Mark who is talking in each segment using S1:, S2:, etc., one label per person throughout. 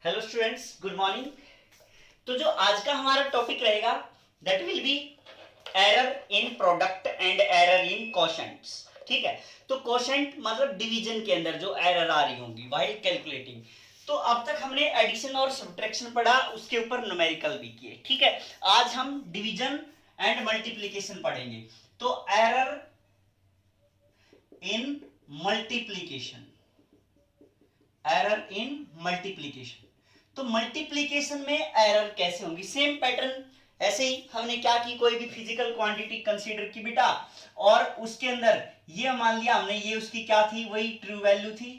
S1: Hello students, good morning. तो जो आज का हमारा टॉपिक रहेगा that will be error in product and error in quotients. ठीक है, तो कोशेंट मतलब डिवीजन के अंदर जो एरर आ रही होंगी व्हाइल कैलकुलेटिंग। तो अब तक हमने एडिशन और सब्ट्रैक्शन पढ़ा, उसके ऊपर न्यूमेरिकल भी किए। ठीक है, आज हम डिवीजन एंड मल्टीप्लिकेशन पढ़ेंगे। तो error in multiplication, error in multiplication. तो मल्टीप्लिकेशन में एरर कैसे होंगी? Same pattern. ऐसे ही हमने क्या की, कोई भी फिजिकल क्वांटिटी कंसीडर की बेटा, और उसके अंदर ये मान लिया हमने, ये उसकी क्या थी, वही ट्रू वैल्यू थी,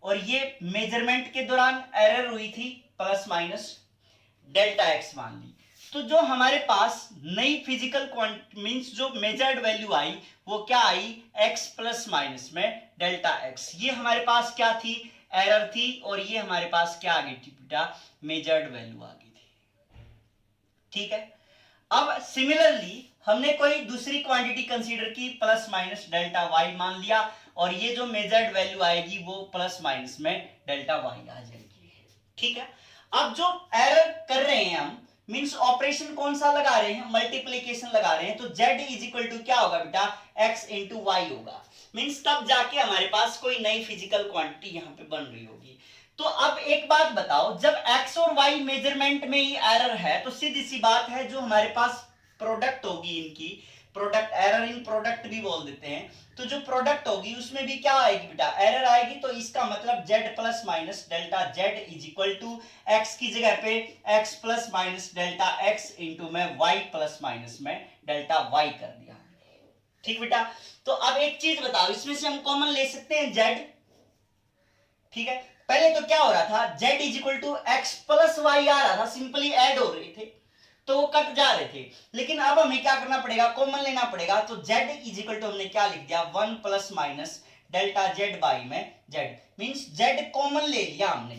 S1: और ये मेजरमेंट के दौरान एरर हुई थी प्लस माइनस डेल्टा एक्स मान ली। तो जो हमारे पास नई फिजिकल मींस जो मेजर्ड वैल्यू आई वो क्या आई, x प्लस माइनस में डेल्टा एक्स। ये हमारे पास क्या थी, एरर थी, और ये हमारे पास क्या आ गई थी बेटा, मेजर्ड वैल्यू आ गई थी। ठीक है, अब सिमिलरली हमने कोई दूसरी क्वांटिटी कंसीडर की, प्लस माइनस डेल्टा वाई मान लिया, और ये जो मेजर्ड वैल्यू आएगी वो प्लस माइनस में डेल्टा वाई आ जाएगी। ठीक है, अब जो एरर कर रहे हैं हम, मींस ऑपरेशन कौन सा लगा रहे हैं, मल्टीप्लिकेशन लगा रहे हैं, तो z इज इक्वल टू क्या होगा बेटा, x इंटू वाई होगा। मींस तब जाके हमारे पास कोई नई फिजिकल क्वांटिटी यहां पे बन रही होगी। तो अब एक बात बताओ, जब x और y मेजरमेंट में ही एरर है तो सीधी सी बात है जो हमारे पास प्रोडक्ट होगी इनकी, प्रोडक्ट, एरर इन प्रोडक्ट भी बोल देते हैं, तो जो प्रोडक्ट होगी उसमें भी क्या आएगी बेटा, एरर आएगी। तो इसका मतलब z plus minus delta z is equal to x की जगह पे x plus minus delta x into में y प्लस माइनस में डेल्टा y कर दिया। ठीक बेटा, तो अब एक चीज बताओ, इसमें से हम कॉमन ले सकते हैं z। ठीक है, पहले तो क्या हो रहा था, z is equal to x plus y आ रहा था, सिंपली ऐड हो रहे थे तो वो कट जा रहे थे। लेकिन अब हमें क्या करना पड़ेगा, कॉमन लेना पड़ेगा। तो z इज इक्वल टू हमने क्या लिख दिया, 1 plus minus delta z by में z, मींस z कॉमन ले लिया हमने।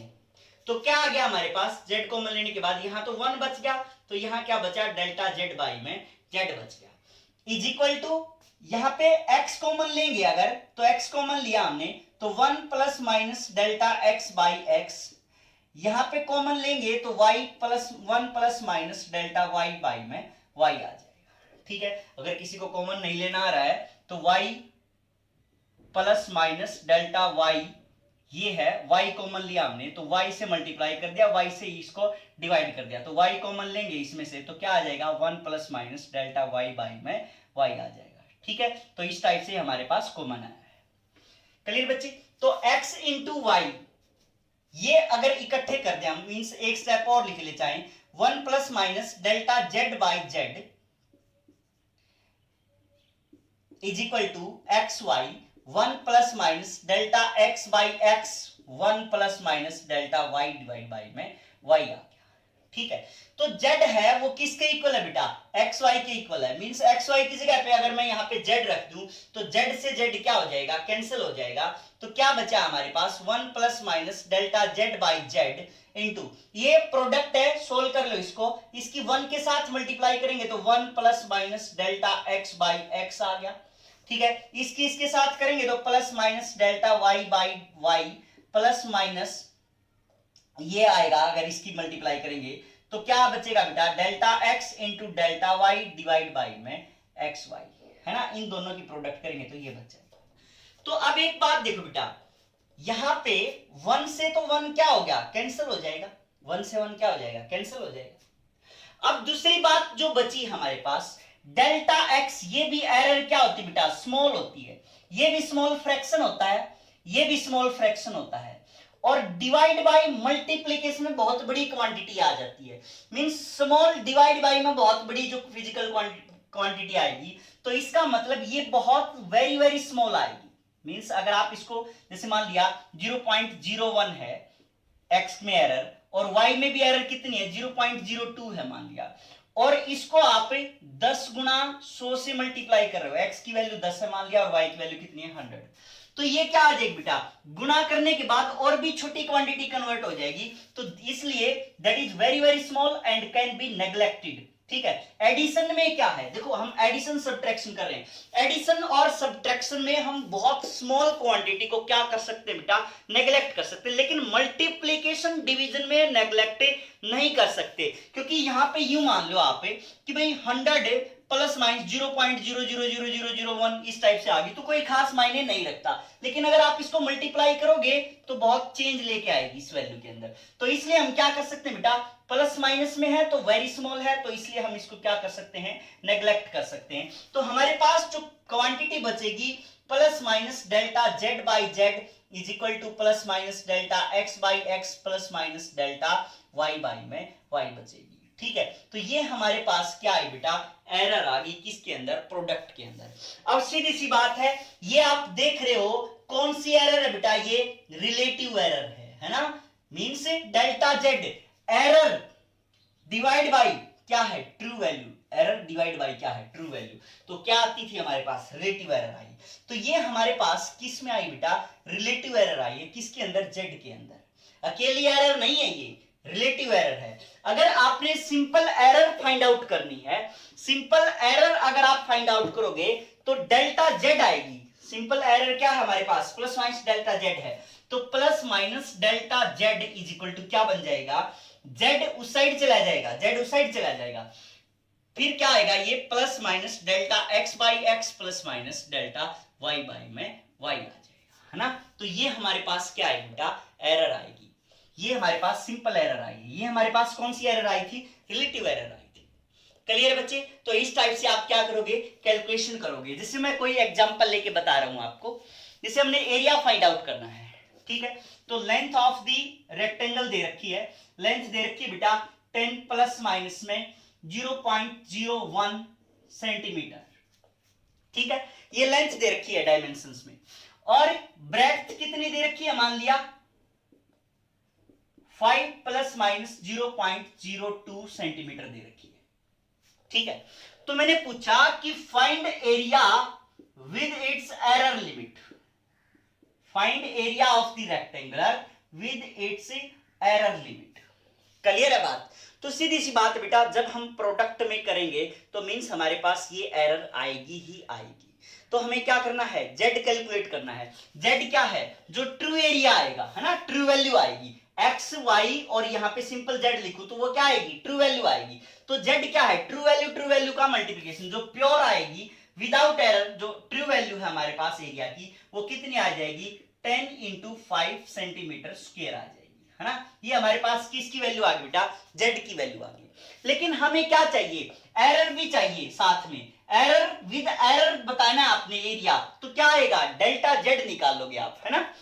S1: तो क्या आ गया हमारे पास, z कॉमन लेने के बाद यहाँ तो 1 बच गया, तो यहाँ क्या बचा, डेल्टा z बाई में z बच गया, इज इक्वल टू यहाँ पे x कॉमन लेंगे अगर, तो x कॉमन लिया हमने, तो 1 plus minus delta x by x, यहां पे कॉमन लेंगे तो y plus 1 plus minus delta y by में y आ जाएगा। ठीक है, अगर किसी को कॉमन नहीं लेना आ रहा है तो y plus minus delta y, ये है y कॉमन लिया हमने, तो y से मल्टीप्लाई कर दिया, y से इसको डिवाइड कर दिया, तो y कॉमन लेंगे इसमें से, तो क्या आ जाएगा, 1 plus minus delta y by में y आ जाएगा। ठीक है, तो इस टाइप से हमारे पास कॉमन आया है। क्लियर बच्चे? तो x इंटू वाई ये अगर इकट्ठे कर दें हम, मींस एक स्टेप और लिख ले चाहे, 1 plus minus delta z by z is equal to x y, 1 plus minus delta x by x, 1 plus minus delta y divide by में y आ गया। ठीक है, तो z है वो किसके इक्वल है बेटा, एक्स वाई के इक्वल है, मींस एक्स वाई की जगह पे अगर मैं यहाँ पे z रख दूं तो z से z क्या हो जाएगा, कैंसिल हो जाएगा। तो क्या बचा हमारे पास, 1 plus minus delta z by z into, ये प्रोडक्ट है, सोल्व कर लो इसको, इसकी 1 के साथ मल्टीप्लाई करेंगे तो 1 plus minus delta x by x आ गया। ठीक है, इसकी इसके साथ करेंगे तो plus minus delta y by y plus minus ये आएगा, अगर इसकी मल्टीप्लाई करेंगे तो क्या बचेगा बेटा, delta x into delta y divide by में एक्स वाई, है ना, इन दोनों की प्रोडक्ट करेंगे तो ये बच जाएगा। तो अब एक बात देखो बेटा, यहां पे 1 से तो 1 क्या हो गया, कैंसिल हो जाएगा, 1 से 1 क्या हो जाएगा, कैंसिल हो जाएगा। अब दूसरी बात जो बची हमारे पास, डेल्टा x, ये भी एरर क्या होती है बेटा, स्मॉल होती है, ये भी स्मॉल फ्रैक्शन होता है, ये भी स्मॉल फ्रैक्शन होता है, और डिवाइड बाय मल्टीप्लिकेशन में बहुत बड़ी क्वांटिटी आ जाती है, मींस स्मॉल डिवाइड बाय में बहुत बड़ी जो फिजिकल क्वांटिटी आएगी, तो इसका मतलब ये बहुत वेरी वेरी स्मॉल आएगी। मींस अगर आप इसको जैसे मान लिया 0.01 है x में एरर, और y में भी एरर कितनी है, 0.02 है मान लिया, और इसको आप 10 गुना 100 से मल्टीप्लाई कर रहे हो, x की वैल्यू 10 है मान लिया और y की वैल्यू कितनी है 100, तो ये क्या आ जाएगी बेटा, गुना करने के बाद और भी छोटी क्वांटिटी कन्वर्ट हो जाएगी, तो इसलिए that is very very small and can be neglected. ठीक है, एडिशन में क्या है, देखो हम एडिशन सब्ट्रैक्शन कर रहे हैं, एडिशन और सब्ट्रैक्शन में हम बहुत स्मॉल क्वांटिटी को क्या कर सकते हैं बेटा, नेग्लेक्ट कर सकते हैं, लेकिन मल्टीप्लिकेशन मल्टीप्लिकेशन डिवीजन में नेग्लेक्ट नहीं कर सकते, क्योंकि यहाँ पे यूं मान लो आप कि भाई 100 प्लस माइनस 0.0000001 इस टाइप से आ गई तो कोई खास मायने नहीं रखता, लेकिन अगर आप इसको मल्टीप्लाई करोगे तो बहुत चेंज लेके आएगी इस वैल्यू के अंदर। तो इसलिए हम क्या कर सकते हैं बेटा, प्लस माइनस में है तो वेरी स्मॉल है, तो इसलिए हम इसको क्या कर सकते हैं, नेग्लेक्ट कर सकते हैं। तो हमारे पास जो क्वांटिटी बचेगी plus minus delta z by z is equal to plus minus delta x by x plus minus delta y by में वाई बचेगी। ठीक है, तो ये हमारे पास क्या है बेटा, एरर आ गई किसके अंदर, प्रोडक्ट के अंदर। अब सीधी सी बात है, ये आप देख रहे हो कौन सी एरर है बेटा, ये रिलेटिव एरर है ना, means delta Z error divide by क्या है, true value, error divide by क्या है, ट्रू वैल्यू। तो क्या आती थी हमारे पास, रिलेटिव एरर आई। तो ये हमारे पास किस में आई बेटा, रिलेटिव एरर आई है, किसके अंदर, जेड के अंदर। अकेली एरर नहीं है, ये रिलेटिव एरर है। अगर आपने सिंपल एरर फाइंड आउट करनी है, सिंपल एरर अगर आप फाइंड आउट करोगे तो डेल्टा जेड आएगी। सिंपल एरर क्या है हमारे पास, प्लस माइनस डेल्टा जेड है, तो plus minus delta z is equal to क्या बन जाएगा, जेड उस साइड चला जाएगा, जेड उस साइड चला जाएगा, फिर क्या आएगा, ये plus minus delta x by x plus minus delta y by में वाई आ जाएगा, है ना। तो ये हमारे पास क्या आएगी बेटा, एरर आएगी। ये हमारे पास सिंपल एरर आई है। ये हमारे पास कौन सी एरर आई थी, रिलेटिव एरर आई थी। क्लियर बच्चे। तो इस टाइप से आप क्या करोगे, कैलकुलेशन करोगे। जैसे मैं कोई एग्जांपल लेके बता रहा हूं आपको, जैसे हमने एरिया फाइंड आउट करना है, ठीक है। तो लेंथ ऑफ द रेक्टेंगल दे रखी है, लेंथ दे रखी है बेटा 10 प्लस माइनस में 0.01 सेंटीमीटर, ठीक है। ये लेंथ दे रखी है डायमेंशंस में, और ब्रेड्थ कितनी दे रखी है, मान लिया 5 प्लस माइनस 0.02 सेंटीमीटर दे रखी है, ठीक है। तो मैंने पूछा कि find area with its error limit, find area of the rectangular with its error limit. Clear है बात। तो सीधी सी बात है बेटा, जब हम प्रोडक्ट में करेंगे तो मींस हमारे पास ये एरर आएगी ही आएगी। तो हमें क्या करना है, जेड कैलकुलेट करना है। जेड क्या है, जो ट्रू एरिया आएगा, है ना, ट्रू वैल्यू आएगी, एक्स वाई और यहाँ पे सिंपल जेड लिखूं तो वो क्या आएगी, ट्रू वैल्यू आएगी। तो जेड क्या है, ट्रू वैल्यू का मल्टीप्लिकेशन, जो प्योर आएगी विदाउट एरर, जो ट्रू वैल्यू है हमारे पास एरिया की, वो कितनी आ जाएगी, 10 इंटू 5 सेंटीमीटर स्क्वायर आ जाएगी, है ना। ये हमारे पास किसकी वैल्यू आ गई बेटा, जेड की वैल्यू आ गई। लेकिन हमें क्या चाहिए, एरर भी चाहिए साथ में। एरर विद एरर बताना है आपने एरिया, तो क्या आएगा, डेल्टा जेड निकालोगे आप, है ना।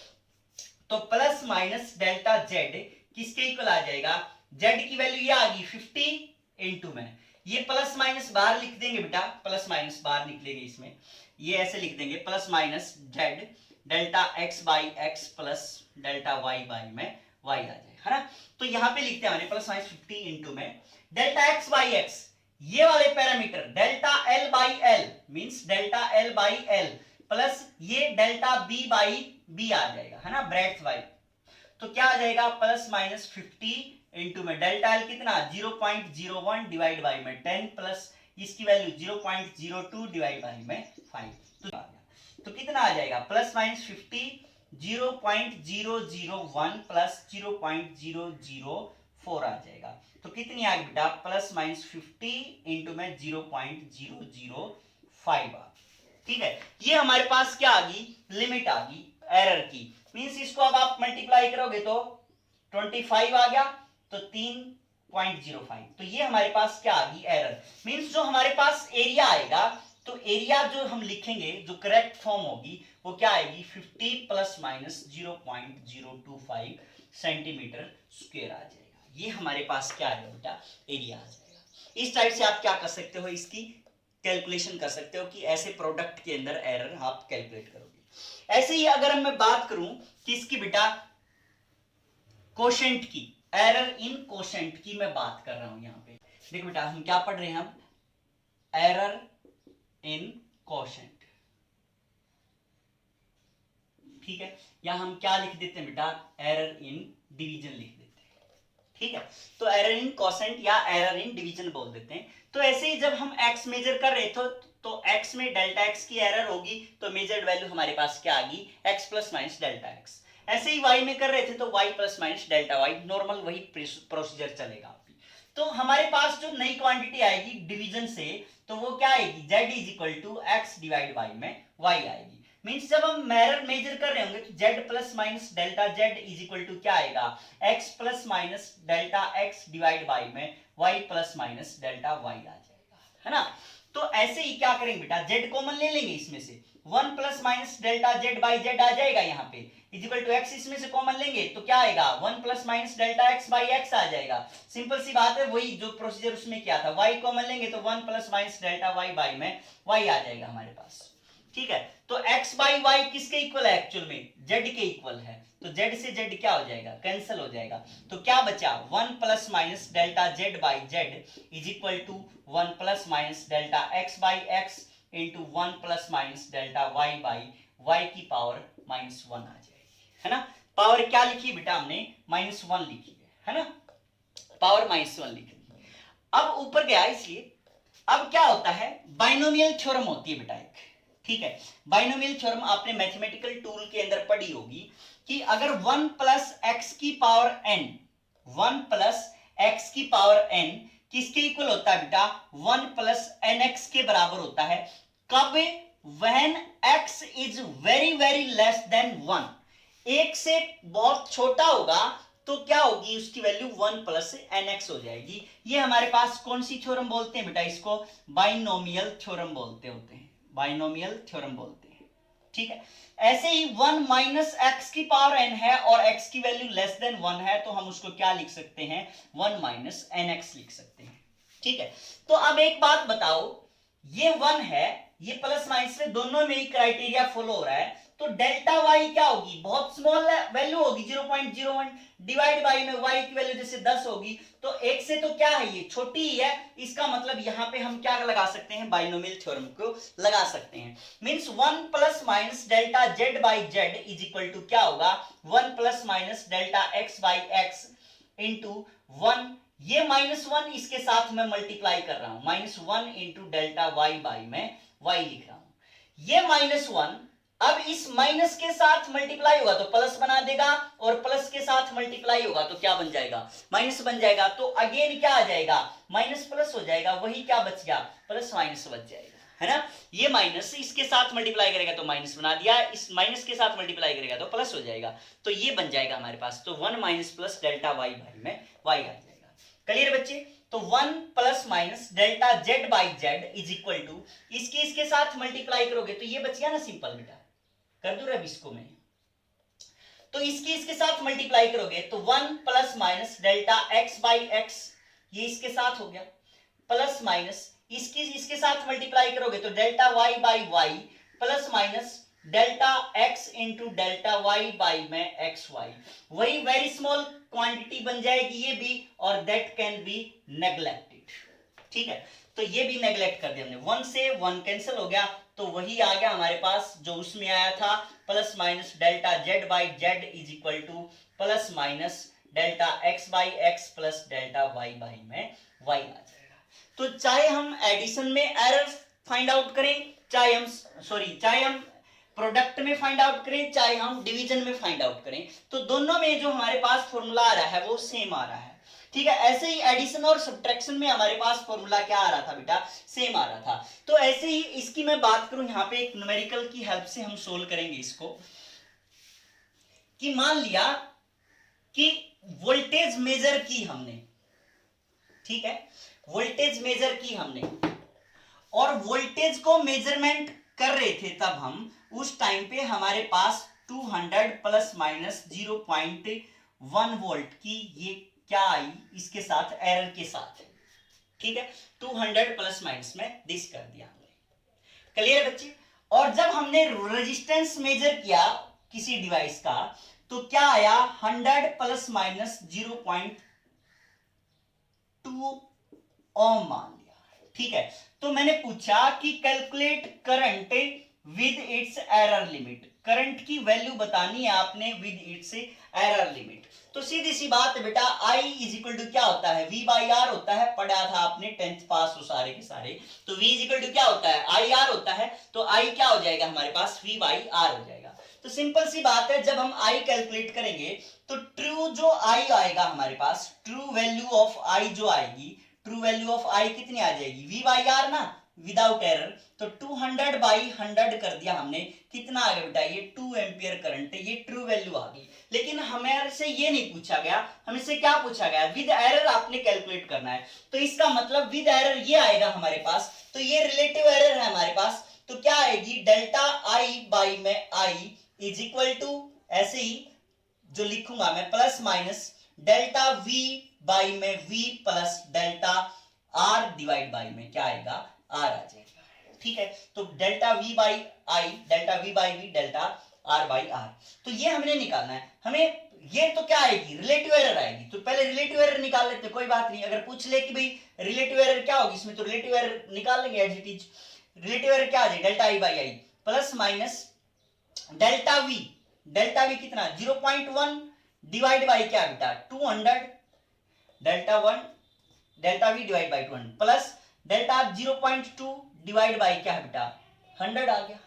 S1: तो प्लस माइनस डेल्टा जेड किसके इक्वल आ जाएगा, जेड की वैल्यू ये आ गई 50 इंटू में, ये प्लस माइनस बाहर लिख देंगे बेटा, प्लस माइनस बाहर निकलेंगे इसमें, ये ऐसे लिख देंगे plus minus z delta x by x plus delta y by में वाई आ जाए, है ना। तो यहां पे लिखते हैं मैंने प्लस माइनस 50 इंटू में डेल्टा एक्स बाई एक्स, ये वाले parameter delta L by L means delta L by L plus ये डेल्टा बी बाई बी आ जाएगा, है ना, ब्रेड्थ वाई। तो क्या आ जाएगा, प्लस माइनस 50 इंटू में डेल्टा एल कितना 0.01 डिवाइड बाई में 10 प्लस इसकी वैल्यू 0.02 डिवाइड बाई में 5। तो कितना आ जाएगा, प्लस माइनस 50 0.001 प्लस 0.004 आ जाएगा। तो कितनी आ गई बेटा, प्लस माइनस 50 इंटू में 0.005 आ, ठीक है। ये हमारे पास क्या आ गई, लिमिट आ गई एरर की। मींस इसको अब आप मल्टीप्लाई करोगे तो 25 आ गया, तो 3.05। तो ये हमारे पास क्या आ गई, एरर। मींस जो हमारे पास एरिया आएगा, तो एरिया जो हम लिखेंगे, जो करेक्ट फॉर्म होगी वो क्या आएगी, 50 प्लस माइनस 0.025 सेंटीमीटर स्क्वायर आ जाएगा। ये हमारे पास क्या आएगा बेटा, एरिया आ जाएगा। इस टाइप से आप क्या कर सकते हो, इसकी कैलकुलेशन कर सकते हो कि ऐसे प्रोडक्ट के अंदर एरर आप कैलकुलेट करोगे। ऐसे ही अगर मैं बात करूं किसकी बेटा, कोशेंट की, एरर इन कोशेंट की मैं बात कर रहा हूं। यहां पे देखो बेटा, हम क्या पढ़ रहे हैं, हम एरर इन कोशेंट, ठीक है। या हम क्या लिख देते हैं बेटा, एरर इन डिवीजन लिख देते हैं, ठीक है। तो एरर इन कोशेंट या एरर इन डिवीजन बोल देते हैं। तो ऐसे ही जब हम x मेजर कर रहे थे तो x में डेल्टा x की एरर होगी, तो मेजर्ड वैल्यू हमारे पास क्या आ गई, x plus minus delta x। ऐसे ही y में कर रहे थे तो y plus minus delta y, normal वही प्रोसीजर चलेगा। तो हमारे पास जो नई क्वांटिटी आएगी डिवीजन से, तो वो क्या आएगी, z is equal to x divide by में y आएगी। मीन्स जब हम मेजर कर रहे होंगे तो z plus minus delta z is equal to क्या आएगा, x plus minus delta x divide by में y plus minus delta y आ जाएगा, है ना। तो ऐसे ही क्या करेंगे बेटा, z कॉमन ले लेंगे इसमें से, 1 plus minus delta z by z आ जाएगा यहाँ पे, इज इक्वल टू x इसमें से कॉमन लेंगे तो क्या आएगा, 1 plus minus delta x by x आ जाएगा। सिंपल सी बात है, वही जो प्रोसीजर उसमें किया था, y कॉमन लेंगे तो 1 plus minus delta y by में y आ जाएगा हमारे पास, ठीक है। तो x बाई y किसके इक्वल है, एक्चुअल में z के इक्वल है, तो z से z क्या हो जाएगा, कैंसिल हो जाएगा। तो क्या बचा, 1 plus minus delta z by z is equal to 1 plus minus delta x by x into 1 plus minus delta y by y की पावर माइनस 1 आ जाएगी, है ना। पावर क्या लिखी बेटा हमने, माइनस 1 लिखी है ना, पावर माइनस 1 लिखी। अब ऊपर गया इसलिए, अब क्या होता है, बाइनोमियल थ्योरम होती है बेटा एक, ठीक है। बाइनोमियल थ्योरम आपने मैथमेटिकल टूल के अंदर पढ़ी होगी कि अगर 1 प्लस एक्स की पावर n, 1 प्लस एक्स की पावर n किसके इक्वल होता है बेटा, 1 प्लस nx के बराबर होता है, कब, when x is very very less than 1, एक से बहुत छोटा होगा तो क्या होगी, उसकी वैल्यू 1 प्लस nx हो जाएगी। ये हमारे पास कौन सी थ्योरम बोलते हैं बेटा, इसको बाइनोमियल थ्योरम बोलते होते हैं, बाइनोमियल थ्योरम बोलते हैं, ठीक है। ऐसे ही 1 माइनस एक्स की पावर n है और x की वैल्यू लेस देन 1 है, तो हम उसको क्या लिख सकते हैं, 1 माइनस nx लिख सकते हैं, ठीक है। तो अब एक बात बताओ, ये 1 है, ये प्लस माइनस में दोनों में ही क्राइटेरिया फॉलो हो रहा है, तो डेल्टा y क्या होगी, बहुत स्मॉल वैल्यू होगी, 0.01 डिवाइड बाई में y की वैल्यू जैसे 10 होगी, तो एक से तो क्या है, ये छोटी ही है, इसका मतलब यहाँ पे हम क्या लगा सकते हैं, बाइनोमियल थ्योरम को लगा सकते हैं। Means 1 plus minus delta z by z is equal to क्या होगा, 1 plus minus delta x by x into 1, ये -1 इसके साथ मैं मल्टीप्लाई कर रहा हूं, -1 इंटू डेल्टा y बाई में y लिख रहा हूं। ये -1 अब इस माइनस के साथ मल्टीप्लाई होगा तो प्लस बना देगा, और प्लस के साथ मल्टीप्लाई होगा तो क्या बन जाएगा, माइनस बन जाएगा। तो अगेन क्या आ जाएगा, माइनस प्लस हो जाएगा, वही क्या बच गया, प्लस माइनस बच जाएगा, है ना। ये माइनस इसके साथ मल्टीप्लाई करेगा तो माइनस बना दिया, इस माइनस के साथ मल्टीप्लाई करेगा तो प्लस हो जाएगा, तो ये बन जाएगा हमारे पास, तो 1 minus plus delta y by में y आ जाएगा। क्लियर बच्चे, तो 1 plus minus delta z by z is equal to, इसके साथ मल्टीप्लाई करोगे तो ये बच गया ना, सिंपल बेटा, कर दूं रब इसको मैं, तो इसके साथ मल्टीप्लाई करोगे तो 1 plus minus delta x by x, ये इसके साथ हो गया, प्लस माइनस इसके साथ मल्टीप्लाई करोगे तो delta y by y plus minus delta x into delta y by में xy, वही वेरी स्मॉल क्वांटिटी बन जाएगी ये भी, और दैट कैन बी नेग्लेक्टेड, ठीक है। तो ये भी नेग्लेक्ट कर दिया हमने, 1 से 1 कैंसिल हो गया, तो वही आ गया हमारे पास जो उसमें आया था, plus minus delta z by z is equal to plus minus delta x by x plus delta y by में y आ जाएगा। तो चाहे हम एडिशन में एरर फाइंड आउट करें, चाहे हम प्रोडक्ट में फाइंड आउट करें, चाहे हम डिवीजन में फाइंड आउट करें, तो दोनों में जो हमारे पास फॉर्मूला आ रहा है वो सेम आ रहा है, ठीक है। ऐसे ही एडिशन और सब्ट्रैक्शन में हमारे पास फॉर्मूला क्या आ रहा था बेटा, सेम आ रहा था। तो ऐसे ही इसकी मैं बात करूं, यहाँ पे एक न्यूमेरिकल की हेल्प से हम सोल्व करेंगे इसको, कि मान लिया कि वोल्टेज मेजर की हमने, ठीक है, वोल्टेज मेजर की हमने, और वोल्टेज को मेजरमेंट कर रहे थे तब हम, उस टाइम पे हमारे पास 200 प्लस माइनस 0.1 वोल्ट की ये क्या आई, इसके साथ एरर के साथ, ठीक है, 200 प्लस माइनस में दिस कर दिया हमने, क्लियर बच्चे। और जब हमने रेजिस्टेंस मेजर किया किसी डिवाइस का, तो क्या आया, 100 प्लस माइनस 0.2 ओम मान लिया, ठीक है। तो मैंने पूछा कि calculate current with its error limit, current की वैल्यू बतानी है आपने विद इट्स एरर लिमिट। तो सीधी सी बात है बेटा, I इज इक्वल टू क्या होता है, V बाई आर होता है, पढ़ा था आपने 10th पास हो सारे के सारे, तो V इज इक्वल टू क्या होता है, I R होता है, तो I क्या हो जाएगा हमारे पास, V बाई आर हो जाएगा। तो तो सिंपल सी बात है, जब हम आई कैलकुलेट करेंगे तो ट्रू जो आई आएगा हमारे पास, ट्रू वैल्यू ऑफ आई जो आएगी, ट्रू वैल्यू ऑफ आई कितनी आ जाएगी, वी बाई आर ना, विदाउट एरर। तो 200 बाई 100 कर दिया हमने, कितना आ गया बेटा, ये 2 एम्पियर करंट, ये ट्रू वैल्यू आ गई। लेकिन हमें से ये नहीं पूछा गया, हमसे क्या पूछा गया, विद एरर आपने कैलकुलेट करना है। तो इसका मतलब विद एरर ये आएगा हमारे पास, तो ये रिलेटिव एरर है हमारे पास, तो क्या आएगी, डेल्टा आई बाई में आई इज इक्वल टू, ऐसे ही जो लिखूंगा मैं, plus minus delta v by में v plus delta r divide by में क्या आएगा, आर आ जाएगा। ठीक है, तो delta v by i, delta v by v, delta r by r, तो ये हमने निकालना है। हमें ये तो क्या आएगी, रिलेटिव एरर आएगी, तो पहले रिलेटिव एरर निकाल लेते, कोई बात नहीं। अगर पूछ ले कि भाई रिलेटिव एरर क्या होगी इसमें, तो रिलेटिव एरर निकाल लेंगे as it is. Relative error क्या आ जाएगी, delta I by I plus minus delta V कितना, 0.1 डिवाइड बाई क्या बेटा, 200, delta V divide by 200 plus delta 0.2 divide by क्या है बेटा, 100 आ गया।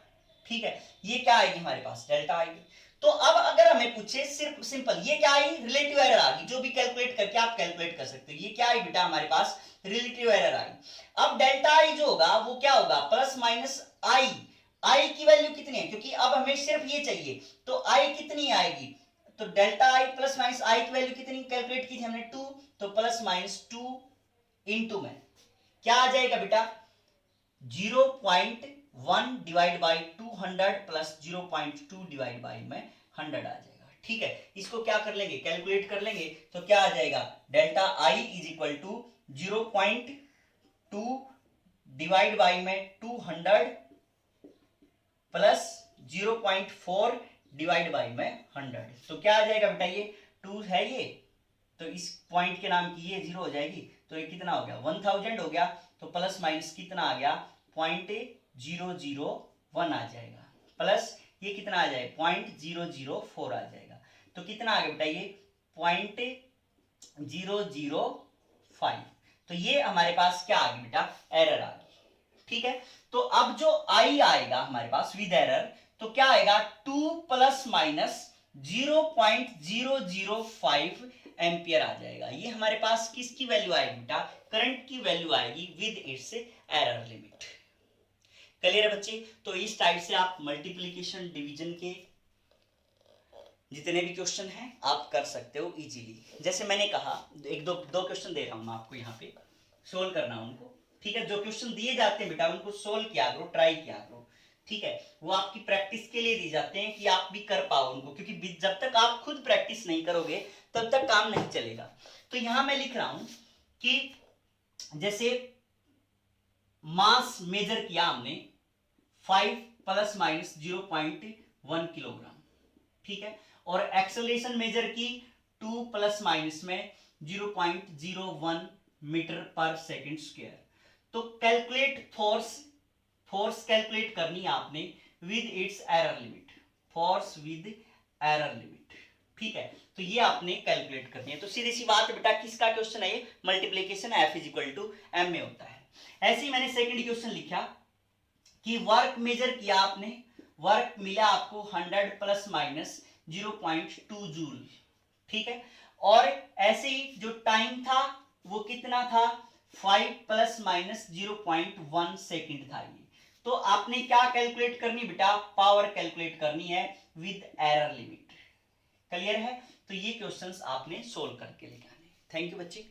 S1: ठीक है, ये क्या आएगी हमारे पास, डेल्टा आएगी। तो अब अगर हमें पूछे सिर्फ सिंपल, ये क्या आई, रिलेटिव एरर आ गई, जो भी कैलकुलेट करके आप कैलकुलेट कर सकते हो। ये क्या आई बेटा हमारे पास, रिलेटिव एरर आई। अब डेल्टा आई जो होगा वो क्या होगा, प्लस माइनस आई, आई की वैल्यू कितनी है, क्योंकि अब हमें सिर्फ ये चाहिए, तो आई कितनी आएगी, तो डेल्टा आई प्लस माइनस आई की वैल्यू कितनी कैलकुलेट की थी हमने, 2, तो प्लस माइनस 2 इंटू में क्या आ जाएगा बेटा, 0.1 divide by 200 plus 0.2 divide by में 100 आ जाएगा। ठीक है, इसको क्या कर लेंगे, कैलकुलेट कर लेंगे, तो क्या आ जाएगा, delta I is equal to 0.2 divide by में 200 प्लस 0.4 डिवाइड बाई में 100, तो क्या आ जाएगा बेटा, ये 2 है ये, तो इस पॉइंट के नाम की ये 0 हो जाएगी, तो ये कितना हो गया, 1000 हो गया, तो प्लस माइनस कितना आ गया, 0.001 आ जाएगा, प्लस ये कितना आ जाएगा, 0.004 आ जाएगा, तो कितना आ गया बेटा, ये 0.005। तो ये हमारे पास क्या आ गई बेटा, एरर आ गई। ठीक है, तो अब जो आई आएगा हमारे पास विद एरर, तो क्या आएगा, 2 प्लस माइनस 0.005 एम्पियर आ जाएगा। ये हमारे पास किसकी वैल्यू आएगी बेटा, करंट की वैल्यू आएगी with its error limit. Clear है बच्चे, तो इस टाइप से आप मल्टीप्लिकेशन डिवीजन के जितने भी क्वेश्चन हैं आप कर सकते हो इजीली। जैसे मैंने कहा, एक दो क्वेश्चन दे रहा हूं मैं आपको, यहाँ पे सोल्व करना उनको। ठीक है, जो क्वेश्चन दिए जाते हैं बेटा उनको सोल्व किया करो, ट्राई किया करो। ठीक है, वो आपकी प्रैक्टिस के लिए दिए जाते हैं कि आप भी कर पाओ उनको, क्योंकि जब तक आप खुद प्रैक्टिस नहीं करोगे तब तक काम नहीं चलेगा। तो यहां मैं लिख रहा हूं कि जैसे मास मेजर किया हमने 5 प्लस माइनस 0.1 किलोग्राम। ठीक है, और एक्सेलरेशन मेजर की 2 प्लस माइनस में 0.01 मीटर पर सेकेंड स्क्वायर। तो कैलकुलेट फोर्स कैलकुलेट करनी है आपने with its error limit, force with error limit. ठीक है, तो ये आपने कैलकुलेट करनी है। तो सीधी सी बात है बेटा, किसका क्वेश्चन है ये, multiplication F is equal to M में होता है। ऐसे ही मैंने सेकंड क्वेश्चन लिखा कि वर्क मेजर किया आपने, वर्क मिला आपको 100 प्लस माइनस 0.2 जूल। ठीक है, और ऐसे ही जो टाइम था वो कितना था, 5 प्लस माइनस 0.1 सेकेंड था ये। तो आपने क्या कैलकुलेट करनी बेटा, पावर कैलकुलेट करनी है विद एरर लिमिट। क्लियर है, तो ये क्वेश्चंस आपने सोल्व करके लिखाने। थैंक यू बच्चे।